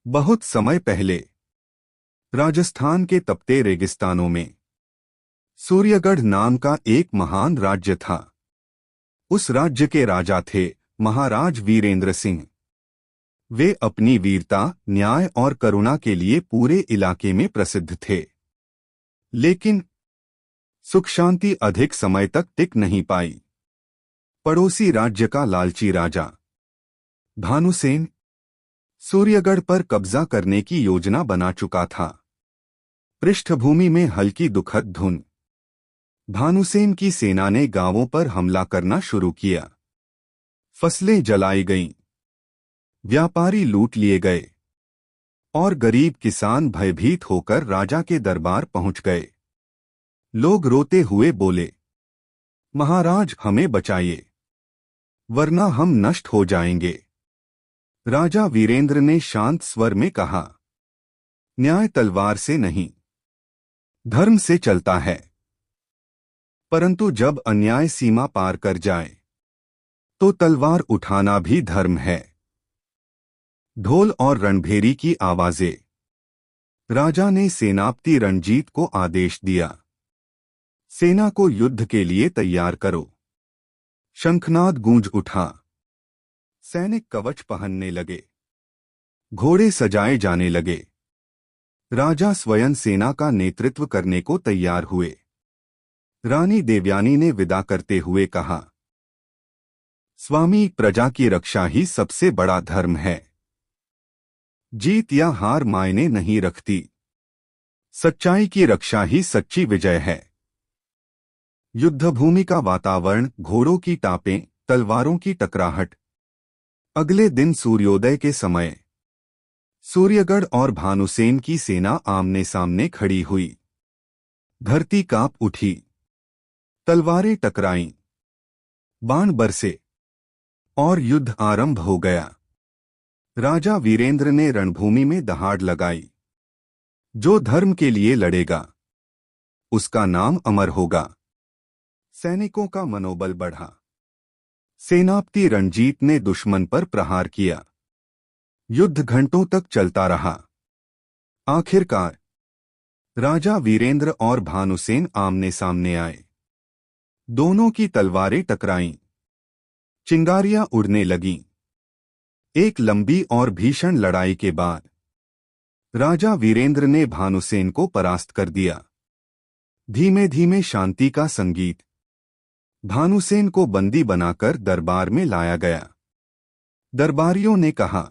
बहुत समय पहले राजस्थान के तपते रेगिस्तानों में सूर्यगढ़ नाम का एक महान राज्य था। उस राज्य के राजा थे महाराज वीरेंद्र सिंह। वे अपनी वीरता, न्याय और करुणा के लिए पूरे इलाके में प्रसिद्ध थे। लेकिन सुख शांति अधिक समय तक टिक नहीं पाई। पड़ोसी राज्य का लालची राजा भानुसेन सूर्यगढ़ पर कब्जा करने की योजना बना चुका था। पृष्ठभूमि में हल्की दुखद धुन। भानुसेन की सेना ने गांवों पर हमला करना शुरू किया। फसलें जलाई गईं, व्यापारी लूट लिए गए और गरीब किसान भयभीत होकर राजा के दरबार पहुंच गए। लोग रोते हुए बोले, महाराज हमें बचाइए, वरना हम नष्ट हो जाएंगे। राजा वीरेंद्र ने शांत स्वर में कहा, न्याय तलवार से नहीं, धर्म से चलता है। परंतु जब अन्याय सीमा पार कर जाए तो तलवार उठाना भी धर्म है। ढोल और रणभेरी की आवाजें। राजा ने सेनापति रणजीत को आदेश दिया, सेना को युद्ध के लिए तैयार करो। शंखनाद गूंज उठा। सैनिक कवच पहनने लगे, घोड़े सजाए जाने लगे। राजा स्वयं सेना का नेतृत्व करने को तैयार हुए। रानी देवयानी ने विदा करते हुए कहा, स्वामी, प्रजा की रक्षा ही सबसे बड़ा धर्म है। जीत या हार मायने नहीं रखती, सच्चाई की रक्षा ही सच्ची विजय है। युद्धभूमि का वातावरण, घोड़ों की टापें, तलवारों की टकराहट। अगले दिन सूर्योदय के समय सूर्यगढ़ और भानुसेन की सेना आमने सामने खड़ी हुई। धरती कांप उठी, तलवारें टकराईं, बाण बरसे और युद्ध आरंभ हो गया। राजा वीरेंद्र ने रणभूमि में दहाड़ लगाई, जो धर्म के लिए लड़ेगा उसका नाम अमर होगा। सैनिकों का मनोबल बढ़ा। सेनापति रणजीत ने दुश्मन पर प्रहार किया। युद्ध घंटों तक चलता रहा। आखिरकार राजा वीरेंद्र और भानुसेन आमने सामने आए। दोनों की तलवारें टकराईं, चिंगारियां उड़ने लगीं। एक लंबी और भीषण लड़ाई के बाद राजा वीरेंद्र ने भानुसेन को परास्त कर दिया। धीमे धीमे शांति का संगीत। भानुसेन को बंदी बनाकर दरबार में लाया गया। दरबारियों ने कहा,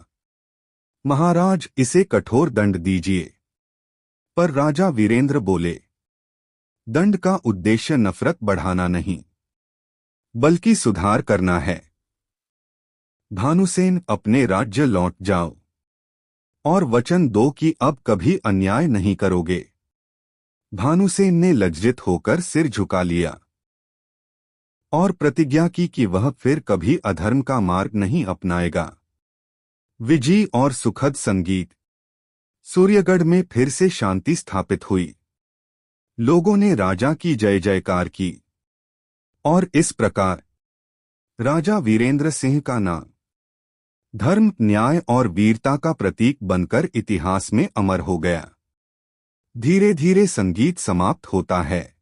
महाराज इसे कठोर दंड दीजिए। पर राजा वीरेंद्र बोले, दंड का उद्देश्य नफरत बढ़ाना नहीं, बल्कि सुधार करना है। भानुसेन, अपने राज्य लौट जाओ और वचन दो कि अब कभी अन्याय नहीं करोगे। भानुसेन ने लज्जित होकर सिर झुका लिया और प्रतिज्ञा की कि वह फिर कभी अधर्म का मार्ग नहीं अपनाएगा। विजय और सुखद संगीत। सूर्यगढ़ में फिर से शांति स्थापित हुई। लोगों ने राजा की जय जयकार की और इस प्रकार राजा वीरेंद्र सिंह का नाम धर्म, न्याय और वीरता का प्रतीक बनकर इतिहास में अमर हो गया। धीरे धीरे संगीत समाप्त होता है।